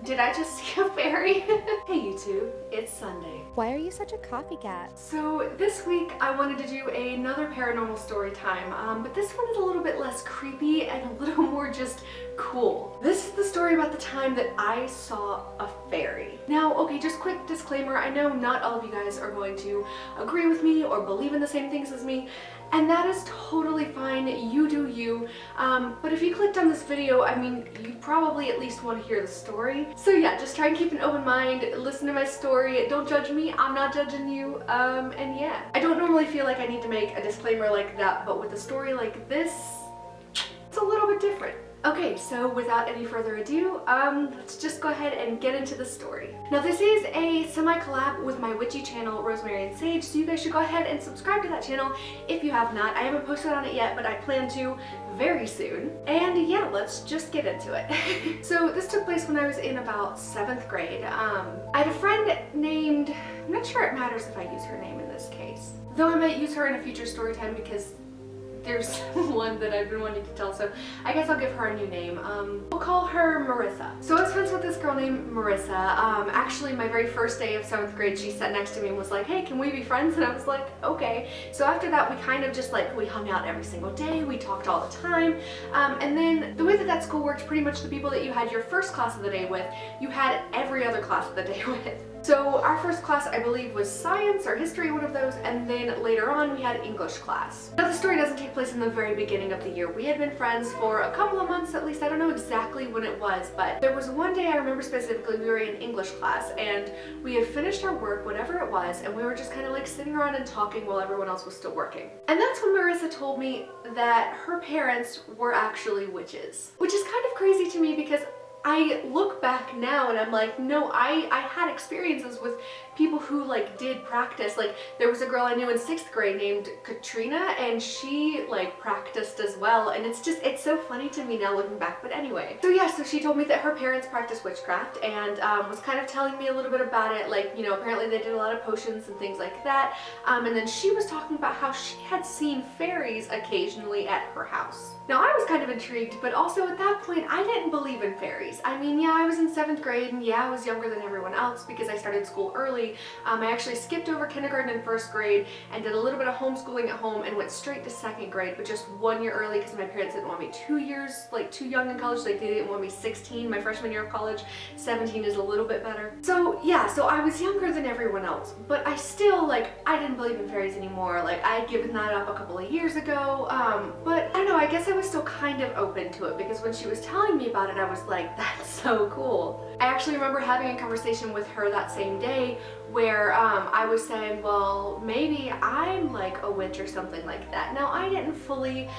Did I just see a fairy? Hey YouTube, it's Sunday. Why are you such a copycat? So this week I wanted to do another paranormal story time, but this one is a little bit less creepy and a little more just cool. This is the story about the time that I saw a fairy. Now, okay, just quick disclaimer, I know not all of you guys are going to agree with me or believe in the same things as me, and that is totally fine, you do you, but if you clicked on this video, I mean, you probably at least want to hear the story. So yeah, just try and keep an open mind, listen to my story, don't judge me, I'm not judging you, and yeah. I don't normally feel like I need to make a disclaimer like that, but with a story like this, it's a little bit different. Okay, so without any further ado, let's just go ahead and get into the story. Now this is a semi-collab with my witchy channel, Rosemary and Sage, so you guys should go ahead and subscribe to that channel if you have not. I haven't posted on it yet, but I plan to very soon. And yeah, let's just get into it. So this took place when I was in about 7th grade. I had a friend named, I'm not sure it matters if I use her name in this case, though I might use her in a future story time because there's one that I've been wanting to tell, so I guess I'll give her a new name. We'll call her Marissa. So I was friends with this girl named Marissa. Actually, my very first day of 7th grade, she sat next to me and was like, hey, can we be friends? And I was like, okay. So after that, we kind of just like, we hung out every single day, we talked all the time. And then the way that school worked, pretty much the people that you had your first class of the day with, you had every other class of the day with. So our first class, I believe, was science or history, one of those, and then later on we had English class. Now the story doesn't take place in the very beginning of the year. We had been friends for a couple of months at least. I don't know exactly when it was, but there was one day I remember specifically we were in English class and we had finished our work, whatever it was, and we were just kind of like sitting around and talking while everyone else was still working. And that's when Marissa told me that her parents were actually witches, which is kind of crazy to me because I look back now and I'm like, no, I had experiences with people who like did practice. Like there was a girl I knew in 6th grade named Katrina and she like practiced as well, and it's so funny to me now looking back. But anyway, so yeah, so she told me that her parents practiced witchcraft and was kind of telling me a little bit about it, like, you know, apparently they did a lot of potions and things like that, and then she was talking about how she had seen fairies occasionally at her house. Now I was kind of intrigued, but also at that point I didn't believe in fairies. I mean, yeah, I was in 7th grade and yeah, I was younger than everyone else because I started school early. I actually skipped over kindergarten and 1st grade and did a little bit of homeschooling at home and went straight to 2nd grade, but just 1 year early because my parents didn't want me 2 years, like too young in college. Like they didn't want me 16 my freshman year of college. 17 is a little bit better. So yeah, so I was younger than everyone else, but I still, like, I didn't believe in fairies anymore. Like I had given that up a couple of years ago, but I don't know, I guess I was still kind of open to it because when she was telling me about it, I was like, that's so cool. I actually remember having a conversation with her that same day where I was saying, well, maybe I'm like a witch or something like that. Now I didn't fully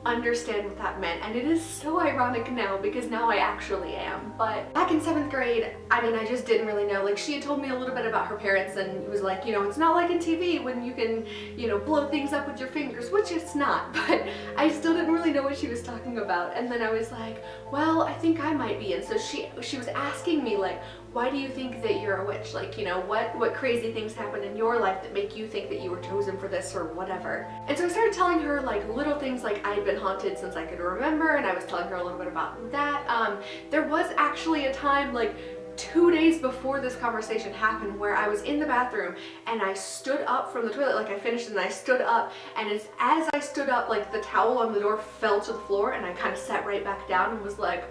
understand what that meant, and it is so ironic now because now I actually am. But back in 7th grade, I mean, I just didn't really know. Like she had told me a little bit about her parents and it was like, you know, it's not like in TV when you can, you know, blow things up with your fingers, which it's not, but I still didn't really know what she was talking about. And then I was like, well, I think I might be. And so she was asking me like, why do you think that you're a witch? Like, you know, what crazy things happened in your life that make you think that you were chosen for this or whatever? And so I started telling her like little things, like I had been haunted since I could remember, and I was telling her a little bit about that. There was actually a time like 2 days before this conversation happened where I was in the bathroom and I stood up from the toilet, like I finished and I stood up, and as I stood up, like the towel on the door fell to the floor and I kind of sat right back down and was like,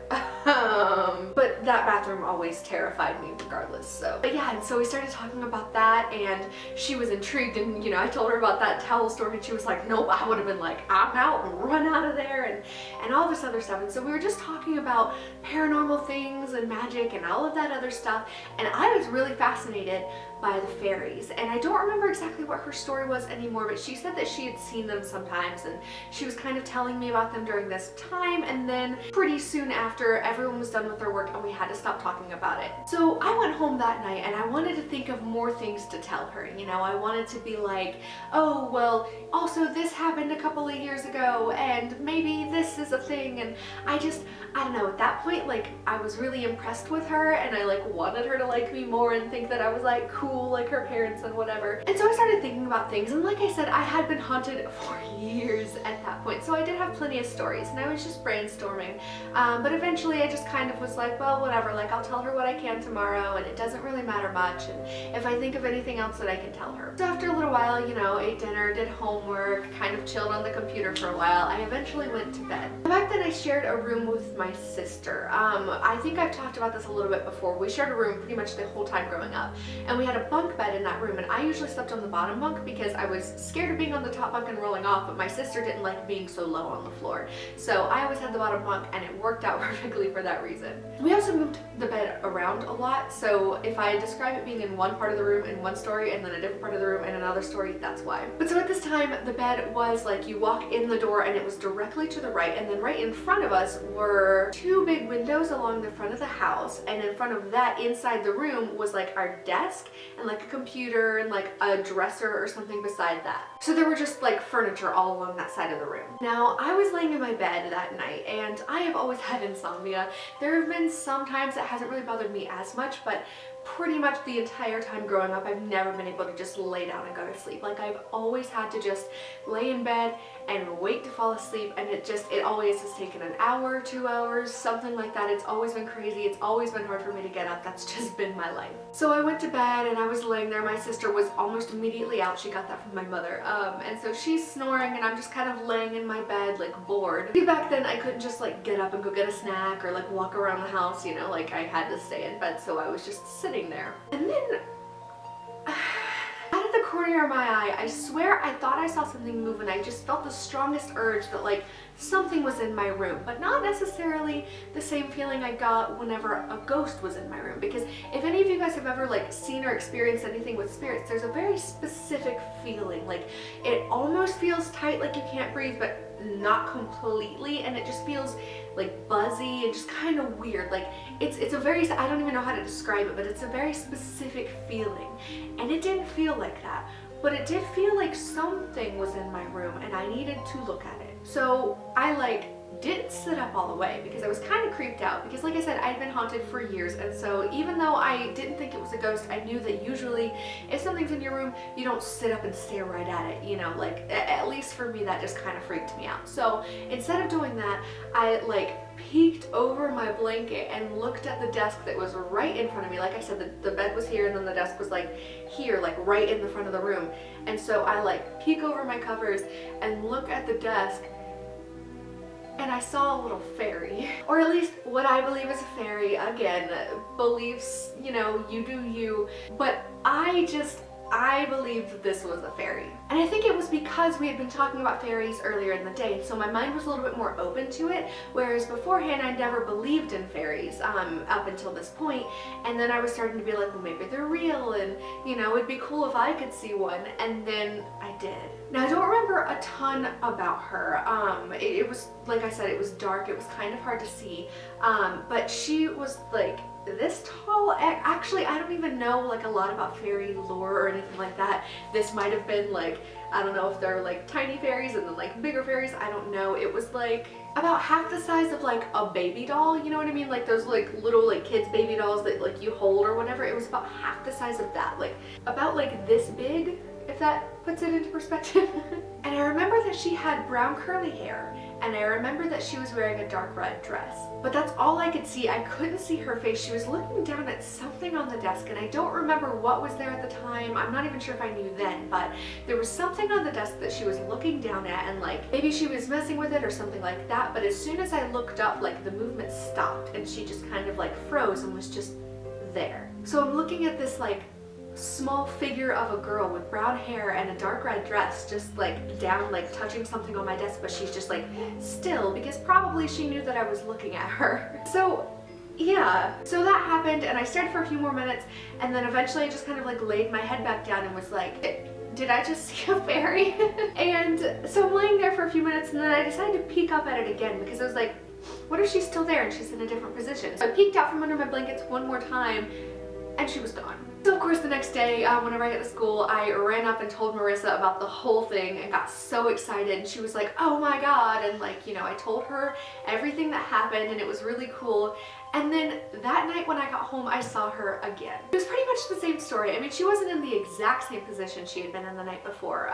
but that bathroom always terrified me regardless. So, but yeah, and so we started talking about that and she was intrigued, and you know, I told her about that towel story and she was like, nope, I would have been like, I'm out and run out of there and all this other stuff. And so we were just talking about paranormal things and magic and all of that other stuff, and I was really fascinated by the fairies, and I don't remember exactly what her story was anymore, but she said that she had seen them sometimes and she was kind of telling me about them during this time, and then pretty soon after everyone was done with their work and we had to stop talking about it. So I went home that night and I wanted to think of more things to tell her. You know, I wanted to be like, oh well, also this happened a couple of years ago and maybe this is a thing, and I don't know, at that point, like I was really impressed with her and I like wanted her to like me more and think that I was like cool like her parents and whatever. And so I started thinking about things, and like I said, I had been haunted for years at that point, so I did have plenty of stories and I was just brainstorming. But eventually I just kind of was like, well, whatever, like I'll tell her what I can tomorrow and it doesn't really matter much, and if I think of anything else that I can tell her. So after a little while, you know, ate dinner, did homework, kind of chilled on the computer for a while, I eventually went to bed. Back then I shared a room with my sister. I think I've talked about this a little bit before. We shared a room pretty much the whole time growing up, and we had a bunk bed in that room, and I usually slept on the bottom bunk because I was scared of being on the top bunk and rolling off, but my sister didn't like being so low on the floor. So I always had the bottom bunk, and it worked out perfectly for that reason. We also moved the bed around a lot, so if I describe it being in one part of the room in one story and then a different part of the room in another story, that's why. But so at this time, the bed was like, you walk in the door and it was directly to the right, and then right in front of us were two big windows along the front of the house, and in front of that, inside the room, was like our desk and like a computer and like a dresser or something beside that. So there were just like furniture all along that side of the room. Now, I was laying in my bed that night, and I have always had insomnia. There have been some times it hasn't really bothered me as much, but pretty much the entire time growing up, I've never been able to just lay down and go to sleep. Like, I've always had to just lay in bed and wait to fall asleep, and it always has taken an hour, 2 hours, something like that. It's always been crazy. It's always been hard for me to get up. That's just been my life. So I went to bed and I was laying there. My sister was almost immediately out. She got that from my mother. And so she's snoring and I'm just kind of laying in my bed, like bored. Back then I couldn't just like get up and go get a snack or like walk around the house, you know, like I had to stay in bed, so I was just sitting there. And then out of the corner of my eye, I swear I thought I saw something move, and I just felt the strongest urge that like something was in my room, but not necessarily the same feeling I got whenever a ghost was in my room. Because if any of you guys have ever like seen or experienced anything with spirits, there's a very specific feeling. Like, it almost feels tight, like you can't breathe, but not completely, and it just feels like buzzy and just kind of weird. Like, it's a very, I don't even know how to describe it, but it's a very specific feeling, and it didn't feel like that, but it did feel like something was in my room and I needed to look at it. So I like didn't sit up all the way because I was kind of creeped out, because like I said, I'd been haunted for years, and so even though I didn't think it was a ghost, I knew that usually if something's in your room, you don't sit up and stare right at it, you know, like at least for me that just kind of freaked me out. So instead of doing that, I like peeked over my blanket and looked at the desk that was right in front of me. Like I said, the bed was here and then the desk was like here, like right in the front of the room. And so I like peek over my covers and look at the desk, and I saw a little fairy, or at least what I believe is a fairy. Again, beliefs, you know, you do you, but I believed that this was a fairy. And I think it was because we had been talking about fairies earlier in the day, and so my mind was a little bit more open to it, whereas beforehand I never believed in fairies up until this point. And then I was starting to be like, well, maybe they're real, and you know, it'd be cool if I could see one, and then I did. Now, I don't remember a ton about her. It was, like I said, it was dark, it was kind of hard to see, but she was like this tall. Actually, I don't even know like a lot about fairy lore or anything like that. This might have been like, I don't know if they're like tiny fairies and then like bigger fairies, I don't know. It was like about half the size of like a baby doll, you know what I mean? Like those like little like kids baby dolls that like you hold or whatever. It was about half the size of that, like about like this big, if that puts it into perspective. And I remember that she had brown curly hair, and I remember that she was wearing a dark red dress. But that's all I could see. I couldn't see her face. She was looking down at something on the desk, and I don't remember what was there at the time. I'm not even sure if I knew then, but there was something on the desk that she was looking down at, and like maybe she was messing with it or something like that. But as soon as I looked up, like the movement stopped and she just kind of like froze and was just there. So I'm looking at this like small figure of a girl with brown hair and a dark red dress, just like down, like touching something on my desk, but she's just like still, because probably she knew that I was looking at her. So yeah, so that happened, and I stared for a few more minutes, and then eventually I just kind of like laid my head back down and was like, did I just see a fairy? And so I'm laying there for a few minutes, and then I decided to peek up at it again, because I was like, what if she's still there and she's in a different position? So I peeked out from under my blankets one more time, and she was gone. So of course the next day, whenever I got to school, I ran up and told Marissa about the whole thing and got so excited. And she was like, oh my god, and like, you know, I told her everything that happened and it was really cool. And then that night when I got home, I saw her again. It was pretty much the same story. I mean, she wasn't in the exact same position she had been in the night before,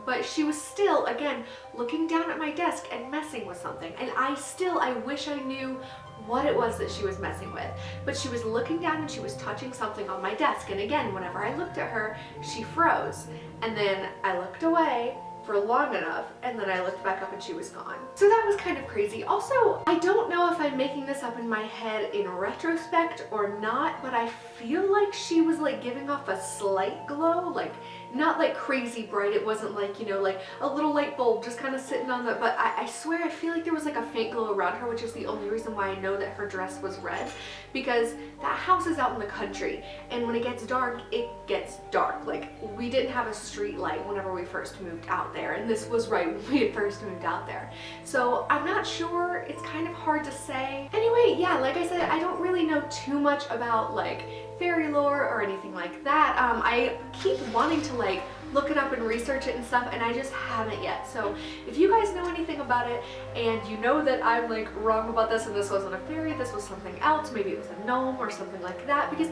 but she was still, again, looking down at my desk and messing with something. And I wish I knew what it was that she was messing with. But she was looking down and she was touching something on my desk. And again, whenever I looked at her, she froze. And then I looked away for long enough, and then I looked back up and she was gone. So that was kind of crazy. Also, I don't know if I'm making this up in my head in retrospect or not, but I feel like she was like giving off a slight glow, like not like crazy bright. It wasn't like, you know, like a little light bulb just kind of sitting on the, but I swear I feel like there was like a faint glow around her, which is the only reason why I know that her dress was red, because that house is out in the country, and when it gets dark, it gets dark. Like, we didn't have a street light whenever we first moved out there, and this was right when we had first moved out there. So I'm not sure, it's kind of hard to say. Anyway, yeah, like I said, I don't really know too much about like fairy lore or anything like that. I keep wanting to like look it up and research it and stuff, and I just haven't yet. So if you guys know anything about it and you know that I'm like wrong about this and this wasn't a fairy, this was something else, maybe it was a gnome or something like that, because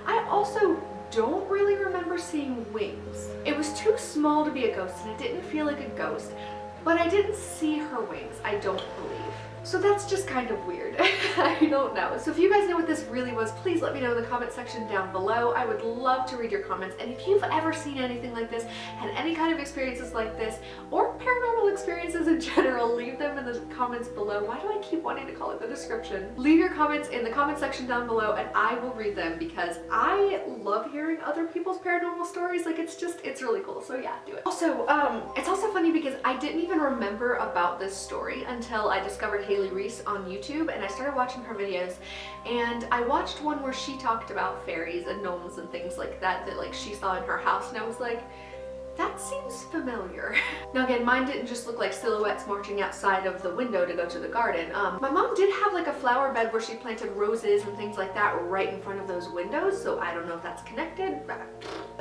I also don't really remember seeing wings. It was too small to be a ghost and it didn't feel like a ghost, but I didn't see her wings, I don't believe. So that's just kind of weird. I don't know. So if you guys know what this really was, please let me know in the comment section down below. I would love to read your comments. And if you've ever seen anything like this, had any kind of experiences like this, or paranormal experiences in general, leave them in the comments below. Why do I keep wanting to call it the description? Leave your comments in the comment section down below and I will read them, because I love hearing other people's paranormal stories. Like, it's really cool. So yeah, do it. Also, it's also funny because I didn't even remember about this story until I discovered Hailey Reese on YouTube, and I started watching her videos, and I watched one where she talked about fairies and gnomes and things like that like she saw in her house, and I was like, that seems familiar. Now again, mine didn't just look like silhouettes marching outside of the window to go to the garden. My mom did have like a flower bed where she planted roses and things like that right in front of those windows, so I don't know if that's connected, but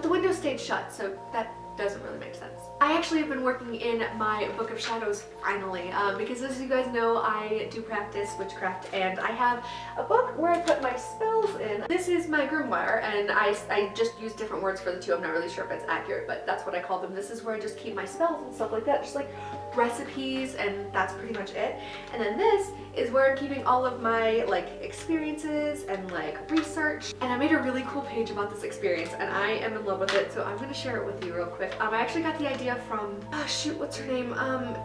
the window stayed shut, so that doesn't really make sense. I actually have been working in my Book of Shadows finally, because as you guys know, I do practice witchcraft, and I have a book where I put my spells in. This is my grimoire, and I just use different words for the two. I'm not really sure if it's accurate, but that's what I call them. This is where I just keep my spells and stuff like that, just like recipes, and that's pretty much it. And then this is where I'm keeping all of my like experiences and like research, and I made a really cool page about this experience and I am in love with it, so I'm gonna share it with you real quick. I actually got the idea from, shoot, what's her name?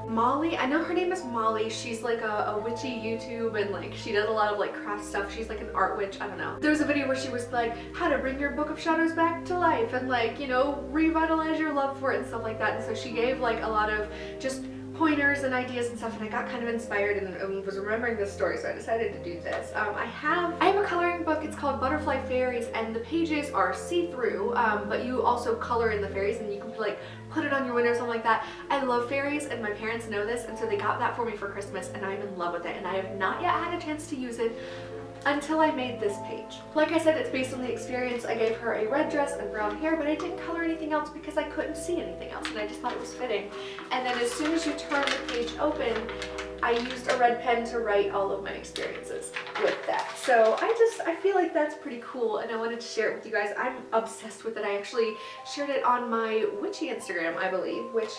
Molly. I know her name is Molly. She's like a witchy YouTube, and like she does a lot of like craft stuff. She's like an art witch, I don't know. There was a video where she was like, how to bring your Book of Shadows back to life and like, you know, revitalize your love for it and stuff like that. And so she gave like a lot of just pointers and ideas and stuff, and I got kind of inspired and was remembering this story, so I decided to do this. I have a coloring book. It's called Butterfly Fairies, and the pages are see-through, but you also color in the fairies, and you can like put it on your window or something like that. I love fairies, and my parents know this, and so they got that for me for Christmas, and I'm in love with it, and I have not yet had a chance to use it until I made this page. Like I said, it's based on the experience. I gave her a red dress and brown hair, but I didn't color anything else because I couldn't see anything else, and I just thought it was fitting. And then as soon as you turn the page open, I used a red pen to write all of my experiences with that. So I feel like that's pretty cool, and I wanted to share it with you guys. I'm obsessed with it. I actually shared it on my witchy Instagram, I believe, which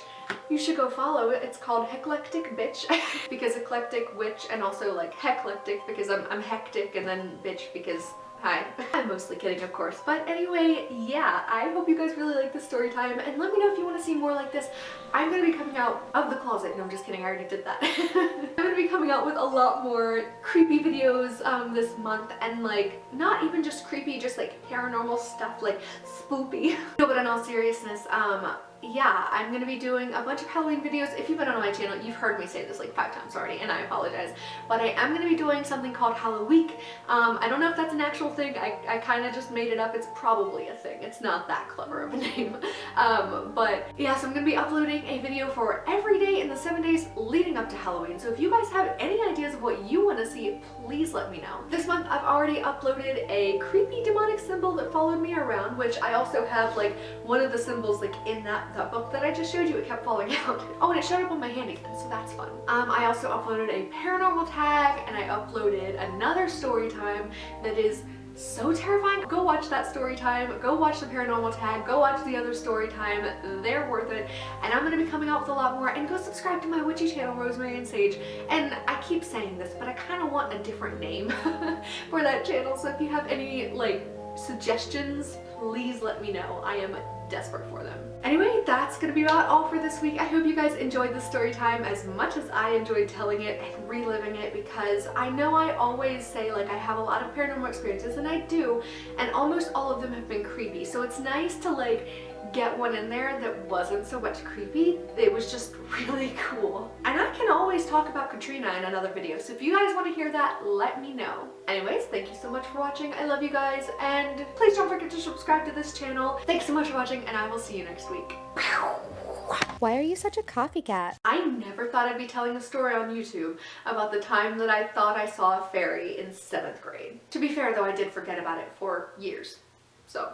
you should go follow. It's called Heclectic Bitch, because eclectic witch, and also like heclectic because I'm hectic, and then bitch because hi. I'm mostly kidding, of course. But anyway, yeah, I hope you guys really like this story time, and let me know if you want to see more like this. I'm going to be coming out of the closet. No, I'm just kidding. I already did that. I'm going to be coming out with a lot more creepy videos this month, and like not even just creepy, just like paranormal stuff, like spoopy. No, but in all seriousness, yeah, I'm gonna be doing a bunch of Halloween videos. If you've been on my channel, you've heard me say this like 5 times already, and I apologize. But I am gonna be doing something called Halloweek. I don't know if that's an actual thing. I kind of just made it up. It's probably a thing. It's not that clever of a name. But yeah, so I'm gonna be uploading a video for every day in the 7 days leading up to Halloween. So if you guys have any ideas of what you want to see, please let me know. This month I've already uploaded a creepy demonic symbol that followed me around, which I also have like one of the symbols like in that book that I just showed you. It kept falling out. Oh, and it showed up on my hand again, so that's fun. I also uploaded a paranormal tag, and I uploaded another story time that is so terrifying. Go watch that story time, go watch the paranormal tag, go watch the other story time. They're worth it. And I'm gonna be coming out with a lot more. And go subscribe to my witchy channel, Rosemary and Sage. And I keep saying this, but I kind of want a different name for that channel. So if you have any like suggestions, please let me know. I am desperate for them. Anyway, that's gonna be about all for this week. I hope you guys enjoyed this story time as much as I enjoyed telling it and reliving it, because I know I always say like I have a lot of paranormal experiences, and I do, and almost all of them have been creepy. So it's nice to like get one in there that wasn't so much creepy. It was just really cool. And I can always talk about Katrina in another video, so if you guys want to hear that, let me know. Anyways, thank you so much for watching. I love you guys, and please don't forget to subscribe to this channel. Thanks so much for watching, and I will see you next week. Why are you such a copycat? I never thought I'd be telling a story on YouTube about the time that I thought I saw a fairy in 7th grade. To be fair though, I did forget about it for years, so.